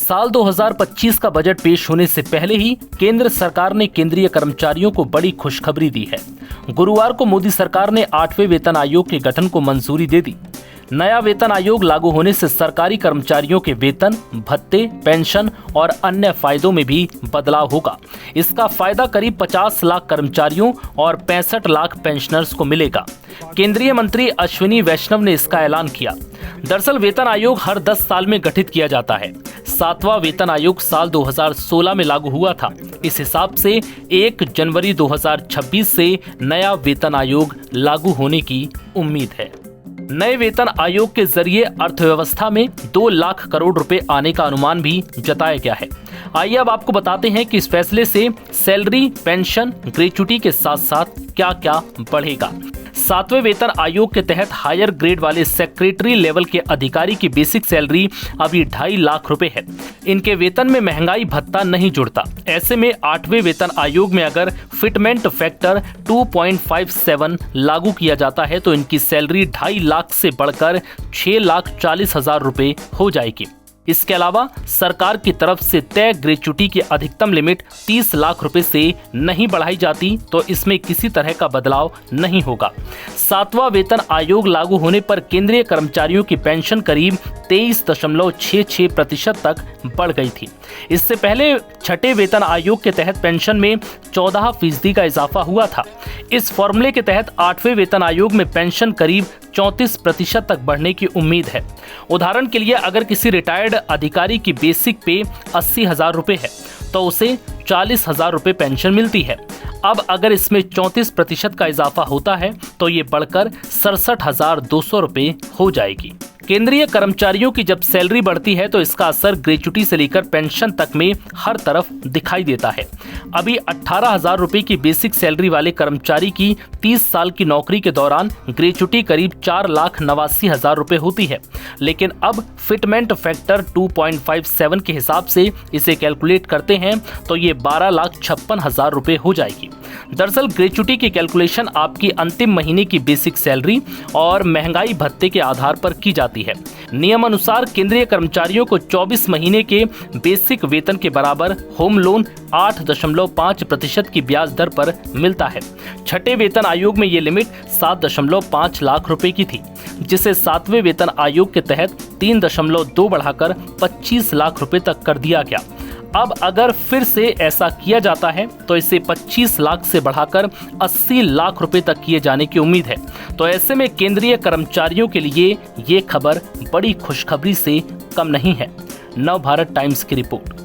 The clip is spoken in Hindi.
साल 2025 का बजट पेश होने से पहले ही केंद्र सरकार ने केंद्रीय कर्मचारियों को बड़ी खुशखबरी दी है। गुरुवार को मोदी सरकार ने 8वें वेतन आयोग के गठन को मंजूरी दे दी। नया वेतन आयोग लागू होने से सरकारी कर्मचारियों के वेतन, भत्ते, पेंशन और अन्य फायदों में भी बदलाव होगा। इसका फायदा करीब 50 लाख कर्मचारियों और 65 लाख पेंशनर्स को मिलेगा। केंद्रीय मंत्री अश्विनी वैष्णव ने इसका ऐलान किया। दरअसल वेतन आयोग हर 10 साल में गठित किया जाता है। 7वां वेतन आयोग साल 2016 में लागू हुआ था। इस हिसाब से 1 जनवरी 2026 से नया वेतन आयोग लागू होने की उम्मीद है। नए वेतन आयोग के जरिए अर्थव्यवस्था में 2 लाख करोड़ रुपए आने का अनुमान भी जताया गया है। आइए अब आपको बताते हैं कि इस फैसले से सैलरी, पेंशन, ग्रेच्युटी के साथ साथ क्या क्या बढ़ेगा। 7वें वेतन आयोग के तहत हायर ग्रेड वाले सेक्रेटरी लेवल के अधिकारी की बेसिक सैलरी अभी 2.5 लाख रुपए है। इनके वेतन में महंगाई भत्ता नहीं जुड़ता। ऐसे में 8वें वेतन आयोग में अगर फिटमेंट फैक्टर 2.57 लागू किया जाता है तो इनकी सैलरी 2.5 लाख से बढ़कर 6,40,000 रुपए हो जाएगी। इसके अलावा सरकार की तरफ से तय ग्रेच्युटी की अधिकतम लिमिट 30 लाख रुपए से नहीं बढ़ाई जाती तो इसमें किसी तरह का बदलाव नहीं होगा। 7वां वेतन आयोग लागू होने पर केंद्रीय कर्मचारियों की पेंशन करीब 23.66% तक बढ़ गई थी। इससे पहले 6ठे वेतन आयोग के तहत पेंशन में 14% का इजाफा हुआ था। इस फॉर्मूले के तहत 8वें वेतन आयोग में पेंशन करीब 34% तक बढ़ने की उम्मीद है। उदाहरण के लिए अगर किसी रिटायर्ड अधिकारी की बेसिक पे 80,000 रुपए है तो उसे 40,000 रुपए पेंशन मिलती है। अब अगर इसमें 34% का इजाफा होता है तो ये बढ़कर 67,200 रुपए हो जाएगी। केंद्रीय कर्मचारियों की जब सैलरी बढ़ती है तो इसका असर ग्रेच्युटी से लेकर पेंशन तक में हर तरफ दिखाई देता है। अभी 18,000 रुपए की बेसिक सैलरी वाले कर्मचारी की 30 साल की नौकरी के दौरान ग्रेच्युटी करीब 4,89,000 रुपए होती है, लेकिन अब फिटमेंट फैक्टर 2.57 के हिसाब से इसे कैलकुलेट करते हैं तो ये 12,56,000 रुपए हो जाएगी। दरअसल ग्रेच्युटी की कैलकुलेशन आपकी अंतिम महीने की बेसिक सैलरी और महंगाई भत्ते के आधार पर की जाती है। नियम अनुसार केंद्रीय कर्मचारियों को 24 महीने के बेसिक वेतन के बराबर होम लोन 8.5% की ब्याज दर पर मिलता है। 6ठे वेतन आयोग में ये लिमिट 7.5 लाख रुपए की थी, जिसे 7वें वेतन आयोग के तहत 3.2 बढ़ाकर 25 लाख रुपए तक कर दिया गया। अब अगर फिर से ऐसा किया जाता है तो इसे 25 लाख से बढ़ाकर 80 लाख रुपए तक किए जाने की उम्मीद है। तो ऐसे में केंद्रीय कर्मचारियों के लिए ये खबर बड़ी खुशखबरी से कम नहीं है। नव भारत टाइम्स की रिपोर्ट।